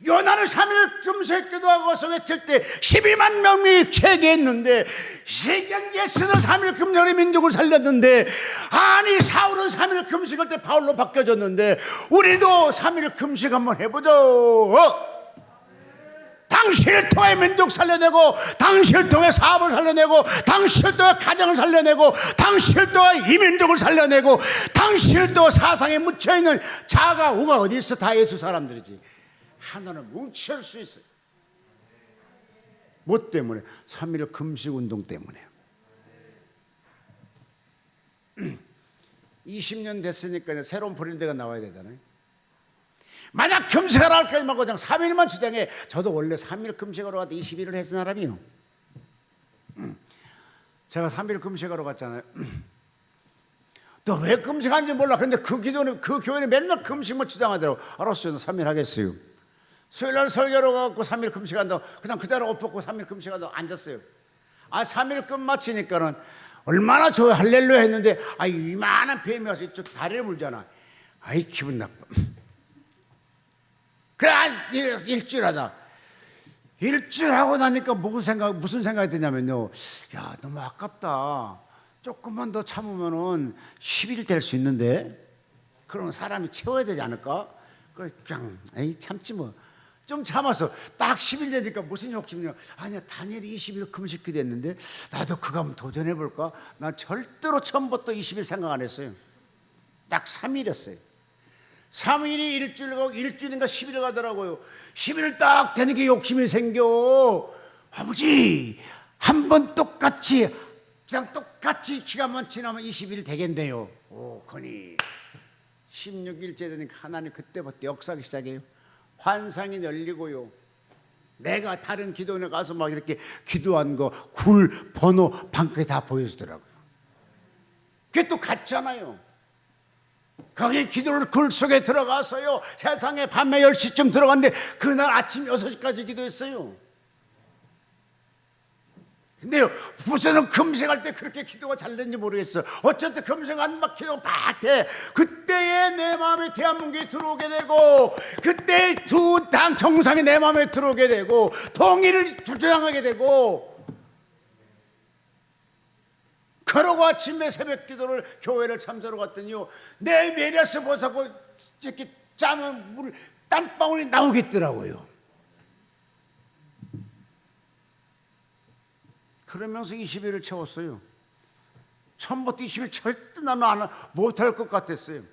요나는 3일 금식 기도하고서 외칠 때 12만 명이 회개했는데, 세경제스는 3일 금식으로 민족을 살렸는데, 아니 사울은 3일 금식할 때 바울로 바뀌어졌는데, 우리도 3일 금식 한번 해보죠. 당신을 통해 민족 살려내고, 당신을 통해 사업을 살려내고, 당신을 통해 가정을 살려내고, 당신을 통해 이민족을 살려내고, 당신을 통해 사상에 묻혀있는 자가 우가 어디 있어? 다 예수 사람들이지. 하나는 뭉칠 수 있어요. 뭐 때문에? 3일 금식 운동 때문에. 20년 됐으니까 새로운 브랜드가 나와야 되잖아요. 만약 금식하라 할 거면 그냥 3일만 주장해. 저도 원래 3일 금식하러 갔다 20일을 했던 사람이요. 제가 3일 금식하러 갔잖아요. 또 왜 금식하는지 몰라. 근데 그 기도는, 그 교회는 맨날 금식만 주장하더라고. 알았어요, 3일 하겠어요. 수요일날 설교로 가고 3일 금식한다고 그냥 그대로 옷 벗고 3일 금식한다고 앉았어요. 3일 끝마치니까는 얼마나 좋아요, 할렐루야 했는데, 이만한 뱀이 와서 이쪽 다리를 물잖아. 기분 나빠. 그래, 일주일 하다. 일주일 하고 나니까 무슨 생각이 드냐면요. 야, 너무 아깝다. 조금만 더 참으면은 10일 될 수 있는데, 그러면 사람이 채워야 되지 않을까? 그래, 참지 뭐. 좀 참았어. 딱 10일 되니까 무슨 욕심이냐. 아니야, 다니엘이 20일 금식 기도했는데 나도 그거 한번 도전해볼까? 난 절대로 처음부터 20일 생각 안 했어요. 딱 3일이었어요. 3일이 일주일이고, 일주일인가 10일 가더라고요. 10일 딱 되는 게 욕심이 생겨. 아버지, 한 번 똑같이, 그냥 똑같이 기간만 지나면 20일 되겠네요. 오, 거니 16일째 되니까 하나님 그때부터 역사하기 시작해요. 환상이 열리고요. 내가 다른 기도원에 가서 막 이렇게 기도한 거, 굴, 번호, 방까지 다 보여주더라고요. 그게 또 같잖아요. 거기 기도를 굴 속에 들어가서요, 세상에 밤에 10시쯤 들어갔는데 그날 아침 6시까지 기도했어요. 근데요, 무슨 금식할 때 그렇게 기도가 잘 됐는지 모르겠어. 어쨌든 금식한 막 기도가 막 돼. 그때에 내 마음에 대한민국이 들어오게 되고, 그때 두 당 정상이 내 마음에 들어오게 되고, 통일을 주장하게 되고, 그러고 아침에 새벽 기도를 교회를 참석하러 갔더니요, 내 메리아스 벗하고 이렇게 짜면 물 땀방울이 나오겠더라고요. 그러면서 20일을 채웠어요. 처음부터 20일 절대 나는 못할 것 같았어요.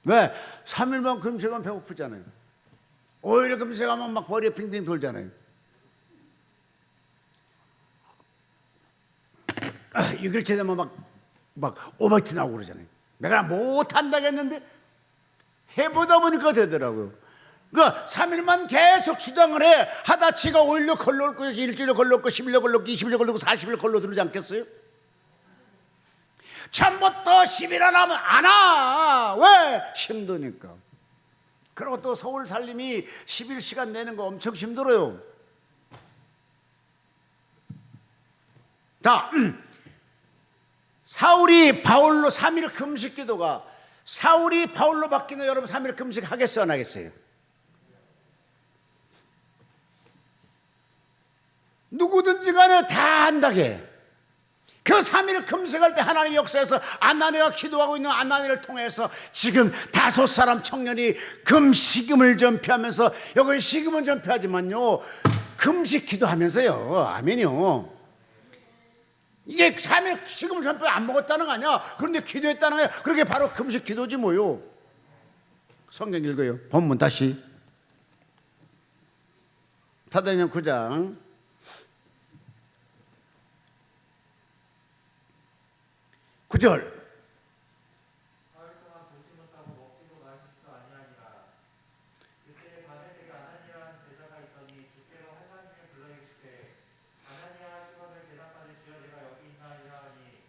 왜? 3일만 금식하면 배고프잖아요. 5일 금식하면 막 머리에 빙빙 돌잖아요. 6일째 되면 막 오버티 나오고 그러잖아요. 내가 못한다고 했는데 해보다 보니까 되더라고요. 그러니까 3일만 계속 주장을 해. 하다 치가 5일로 걸러올 거고, 일주일로 걸러올 거, 10일로 걸러올 거, 20일로 걸러올 거, 40일 걸러 들지 않겠어요? 처음부터 10일 안 하면 안 와. 왜? 힘드니까. 그리고 또 서울 살림이 10일 시간 내는 거 엄청 힘들어요. 자, 사울이 바울로 3일 금식 기도가, 사울이 바울로 바뀌는 여러분 3일 금식 하겠어요, 안 하겠어요? 누구든지 간에 다 한다게. 그 3일 금식할 때 하나님 역사에서 아나니가 기도하고 있는 아나니를 통해서 지금 5 청년이 금식음을 전폐하면서, 여기 식음은 전폐하지만요, 금식 기도하면서요. 아멘이요. 이게 3일 식음을 전폐 안 먹었다는 거 아니야. 그런데 기도했다는 거야. 그렇게 바로 금식 기도지 뭐요. 성경 읽어요. 본문 다시. 사도행전 9장 9절. 사흘 동안 보지 못하고 먹지도 마시지도 아니하니라. 그때 바벨에게 아나니아라는 제자가 있더니 주께로 환상 중에 불러 이르시되, 아나니아 시건을 대답하되 주여 내가 여기 있나이다 하니,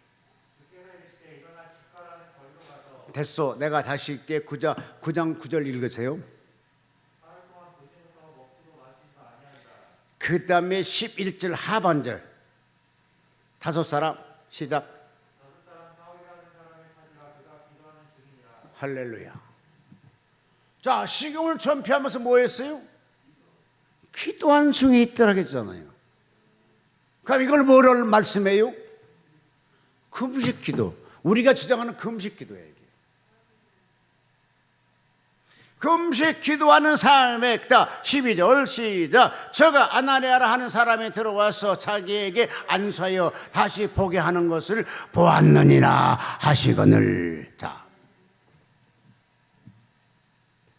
주께서 이르시되 일어나 집가라는 거리로 가서. 됐어. 내가 다시 읽게. 9장 9절 읽으세요. 사흘 동안 보지 못하고 먹지도 마시지도 아니하니라. 그 다음에 11절 하반절. 5 시작. 할렐루야. 자, 식용을 전폐하면서 뭐 했어요? 기도한 중에 있더라 했잖아요. 그럼 이걸 뭐를 말씀해요? 금식 기도. 우리가 주장하는 금식 기도예요. 이게. 금식 기도하는 삶에 12절 시작. 저가 아나니아라 하는 사람이 들어와서 자기에게 안수하여 다시 보게 하는 것을 보았느니라 하시거늘. 자,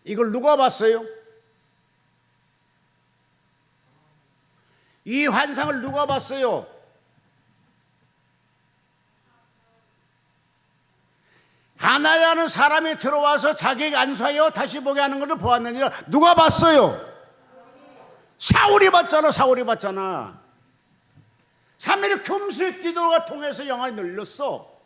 이걸 누가 봤어요? 이 환상을 누가 봤어요? 아나니아라는 사람이 들어와서 자기에게 안수하여 다시 보게 하는 것을 보았느니라. 누가 봤어요? 사울이 봤잖아. 사울이 봤잖아. 3일 금식 기도가 통해서 영안이 눌렸어.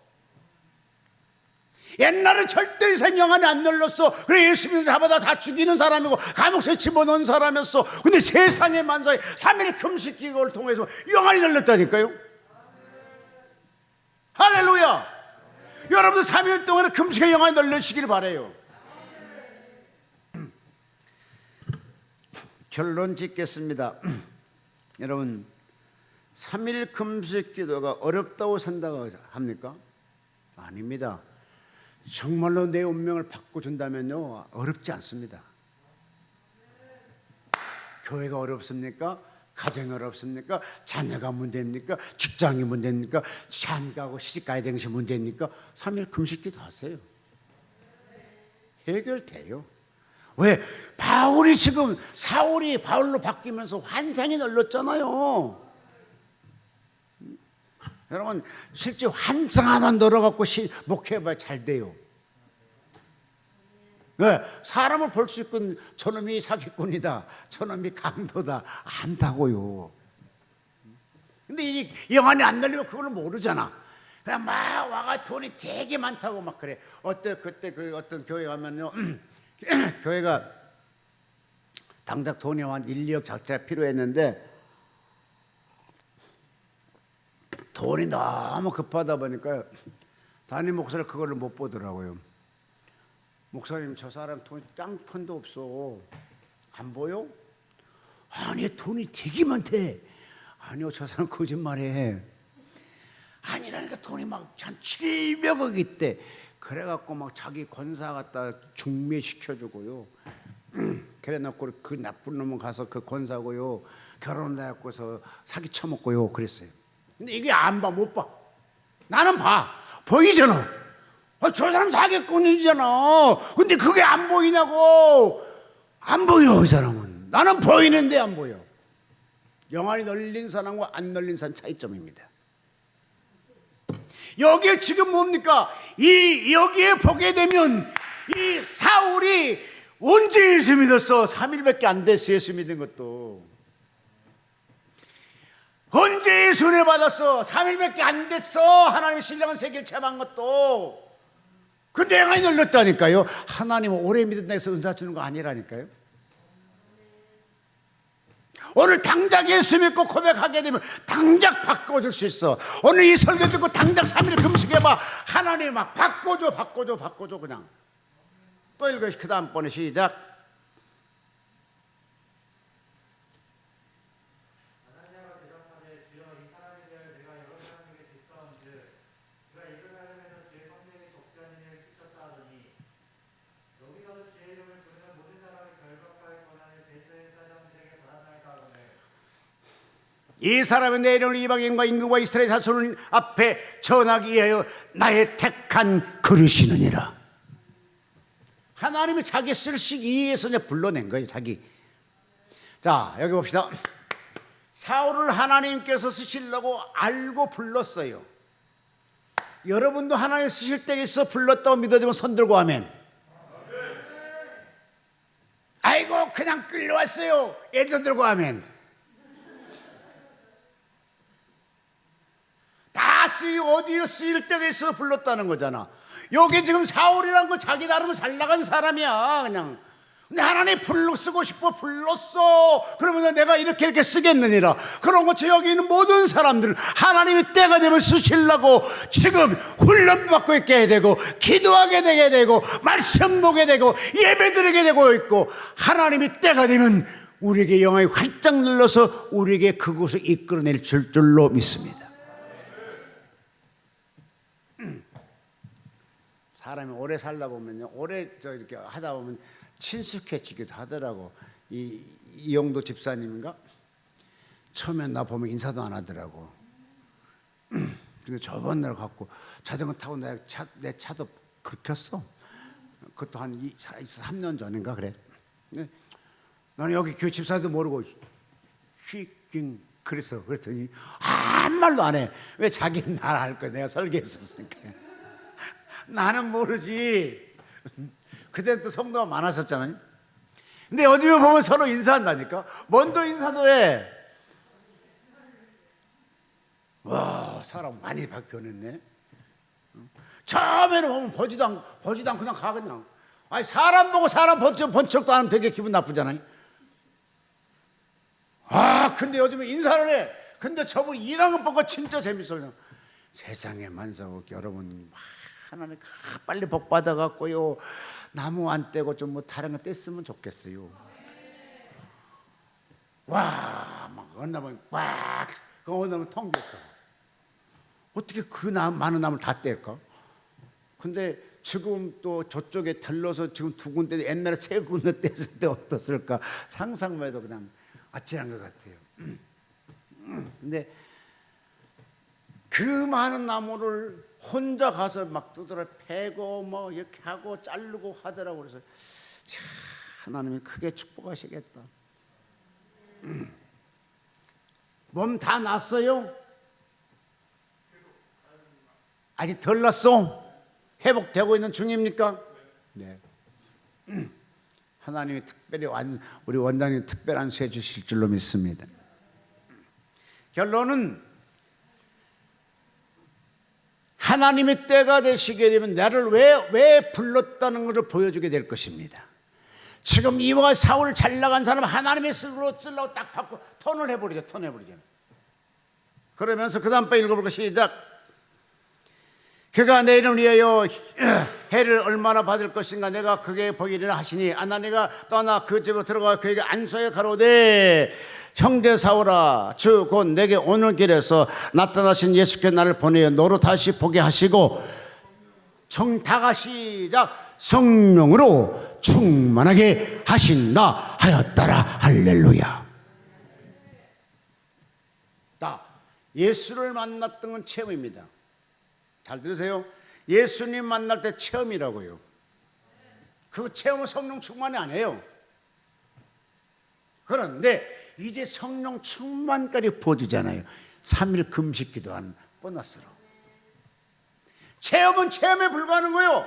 옛날에 절대 이상 영안이 안 눌렀어. 그래, 예수 믿는 자마다 다 죽이는 사람이고 감옥에 집어넣은 사람이었어. 근데 세상의 만사에 3일 금식 기도를 통해서 영안이 눌렸다니까요. 할렐루야. 여러분들 3일 동안에 금식의 영안이 눌러지기를 바라요. 결론 짓겠습니다. 여러분, 3일 금식 기도가 어렵다고 생각을 합니까? 아닙니다. 정말로 내 운명을 바꿔준다면요, 어렵지 않습니다. 교회가 어렵습니까? 가정이 어렵습니까? 자녀가 문제입니까? 직장이 문제입니까? 시한가고 시집가야 되는 것이 문제입니까? 3일 금식기도 하세요. 해결돼요. 왜? 바울이 지금 사울이 바울로 바뀌면서 환상이 눌렀잖아요. 여러분, 실제 환상 하나 늘어갖고 목회해봐야 잘 돼요. 왜? 사람을 볼 수 있군. 저놈이 사기꾼이다, 저놈이 강도다 안다고요. 근데 이 영안이 안 열리면 그걸 모르잖아. 그냥 막 와가 돈이 되게 많다고 막 그래. 그때 그 어떤 교회 가면요, 교회가 당장 돈이 한 1, 2억 작자가 필요했는데 돈이 너무 급하다 보니까 담임 목사를 그거를 못 보더라고요. 목사님, 저 사람 돈 깡판도 없어. 안 보여? 아니, 돈이 되게 많대. 아니요, 저 사람 거짓말해. 아니라니까. 돈이 막 한 700억 있대. 그래갖고 막 자기 권사 갖다 중매시켜주고요. 그래놓고 그 나쁜 놈은 가서 그 권사고요, 결혼을 해갖고서 사기 쳐먹고요, 그랬어요. 근데 이게 안 봐, 못 봐. 나는 봐. 보이잖아. 저 사람 사기꾼이잖아. 근데 그게 안 보이냐고. 안 보여, 이 사람은. 나는 보이는데 안 보여. 영안이 널린 사람과 안 널린 사람 차이점입니다. 여기에 지금 뭡니까? 여기에 보게 되면 이 사울이 언제 예수 믿었어? 3일밖에 안 됐어, 예수 믿은 것도. 언제 예수 은혜 받았어? 3일밖에 안 됐어, 하나님의 신령한 세계를 체험한 것도. 근데 영안이 눌렸다니까요. 하나님은 오래 믿는다 해서 은사 주는 거 아니라니까요. 오늘 당장 예수 믿고 고백하게 되면 당장 바꿔줄 수 있어. 오늘 이 설교 듣고 당장 3일 금식해봐. 하나님이 막 바꿔줘 그냥. 또 읽어요. 그 다음번에 시작. 이 사람은 내 이름을 이방인과 임금과 이스라엘 자손 앞에 전하기 위하여 나의 택한 그릇이느니라. 하나님이 자기 쓸 시기에서 이제 불러낸 거예요, 자기. 자, 여기 봅시다. 사울을 하나님께서 쓰시려고 알고 불렀어요. 여러분도 하나님 쓰실 때에 있어 불렀다고 믿어지면 손 들고 아멘. 아이고, 그냥 끌려왔어요. 애들 들고 아멘. 다 어디에 쓰일 때가 있어 불렀다는 거잖아. 여기 지금 사울이란 거 자기 나름으로 잘 나간 사람이야, 그냥. 근데 하나님 불로 쓰고 싶어 불렀어. 그러면 내가 이렇게 쓰겠느니라. 그런 것처 여기 있는 모든 사람들은 하나님이 때가 되면 쓰시려고 지금 훈련받고 있게 해야 되고, 기도하게 되게 되고, 말씀 보게 되고, 예배 드리게 되고 있고, 하나님이 때가 되면 우리에게 영광이 활짝 눌러서 우리에게 그곳을 이끌어낼 줄로 믿습니다. 사람이 오래 살다 보면요, 오래 이렇게 하다 보면 친숙해지기도 하더라고. 이영도 집사님인가? 처음엔 나 보면 인사도 안 하더라고. 근데 저번 날 갖고 자전거 타고 내 차도 긁혔어. 그것도 한 3년 전인가 그래. 나는 여기 교회 집사도 모르고 그랬어. 그랬더니 아무 말도 안 해. 왜 자기는 날 알 거야. 내가 설계했었으니까. 나는 모르지. 그때는 또 성도가 많았었잖아요. 근데 어디에 보면 서로 인사한다니까. 먼저 인사도 해. 와, 사람 많이 변했네. 처음에는 보면 보지도 않고 그냥 가 그냥. 아니 사람 보고 사람 번쩍도 안 하면 되게 기분 나쁘잖아요. 아, 근데 요즘에 인사를 해. 근데 저분 일하는 거 보고 진짜 재밌어. 그냥. 세상에 만사고 여러분 하나님 빨리 복 받아갖고요, 나무 안 떼고 좀 뭐 다른 거 뗐으면 좋겠어요. 와, 막 어느 나무 꽉, 그 어느 나무 텅 겼어. 어떻게 그 많은 나무를 다 뗄까? 근데 지금 또 저쪽에 들러서 지금 두 군데 옛날에 세 군데 뗐을 때 어떻을까 상상만 해도 그냥 아찔한 것 같아요. 근데 그 많은 나무를 혼자 가서 막 두드려 패고 뭐 이렇게 하고 자르고 하더라고. 그래서 참 하나님이 크게 축복하시겠다. 몸 다 났어요? 아직 덜 났어? 회복되고 있는 중입니까? 네. 하나님이 특별히 우리 원장님 특별한 수해 주실 줄로 믿습니다. 결론은 하나님의 때가 되시게 되면 나를 왜 불렀다는 것을 보여주게 될 것입니다. 지금 이와 사울 잘 나간 사람 하나님의 쓰려고 딱 받고 턴을 해버리죠. 그러면서 그 다음 번 읽어볼 거 시작. 그가 내 이름을 위하여 해를 얼마나 받을 것인가 내가 그게 보이리라 하시니 아나니가 떠나 그 집으로 들어가 그에게 안수하여 가로되 형제 사울아 주 곧 내게 오늘 길에서 나타나신 예수께 나를 보내어 너로 다시 보게 하시고 다가 시작 성령으로 충만하게 하신다 하였더라. 할렐루야. 예수를 만났던 건 체험입니다. 잘 들으세요. 예수님 만날 때 체험이라고요. 그 체험은 성령 충만이 아니에요. 그런데 이제 성령 충만까지 보여주잖아요. 3일 금식 기도하는 보너스로. 체험은 체험에 불과하는 거예요.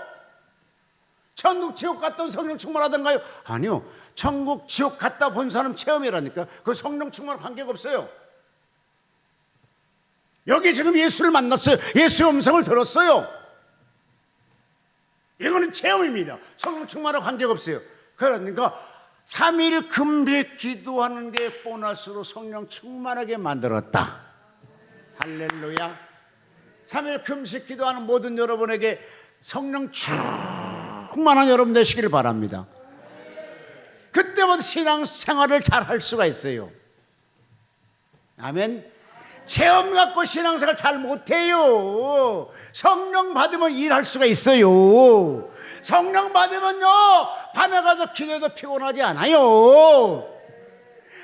천국 지옥 갔다 온 성령 충만하던가요? 아니요. 천국 지옥 갔다 본 사람 체험이라니까. 그 성령 충만 관계가 없어요. 여기 지금 예수를 만났어요. 예수의 음성을 들었어요. 이거는 체험입니다. 성령 충만과 관계가 없어요. 그러니까 3일 금식 기도하는 게 보너스로 성령 충만하게 만들었다. 할렐루야. 3일 금식 기도하는 모든 여러분에게 성령 충만한 여러분 되시기를 바랍니다. 그때부터 신앙생활을 잘 할 수가 있어요. 아멘. 체험 갖고 신앙생활 잘 못해요. 성령 받으면 일할 수가 있어요. 성령 받으면요 밤에 가서 기도해도 피곤하지 않아요.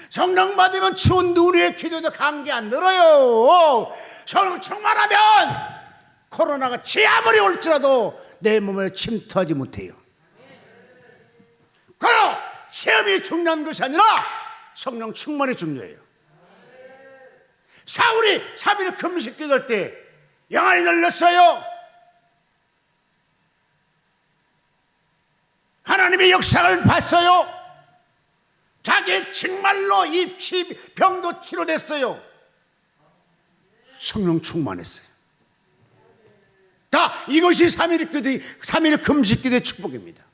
성령 받으면 추운 누리의 기도도 감기 안 들어요. 성령 충만하면 코로나가 아무리 올지라도 내 몸에 침투하지 못해요. 그럼 체험이 중요한 것이 아니라 성령 충만이 중요해요. 사울이 3일 금식 기도할 때 영안이 열렸어요. 하나님의 역사를 봤어요. 자기의 정말로 병도 치료됐어요. 성령 충만했어요. 이것이 3일 금식 기도의 축복입니다.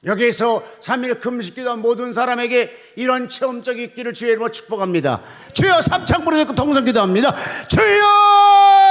여기에서 3일 금식기도한 모든 사람에게 이런 체험적이 있기를 주의 이름으로 축복합니다. 주여 삼창 부르짖고 통성기도합니다. 주여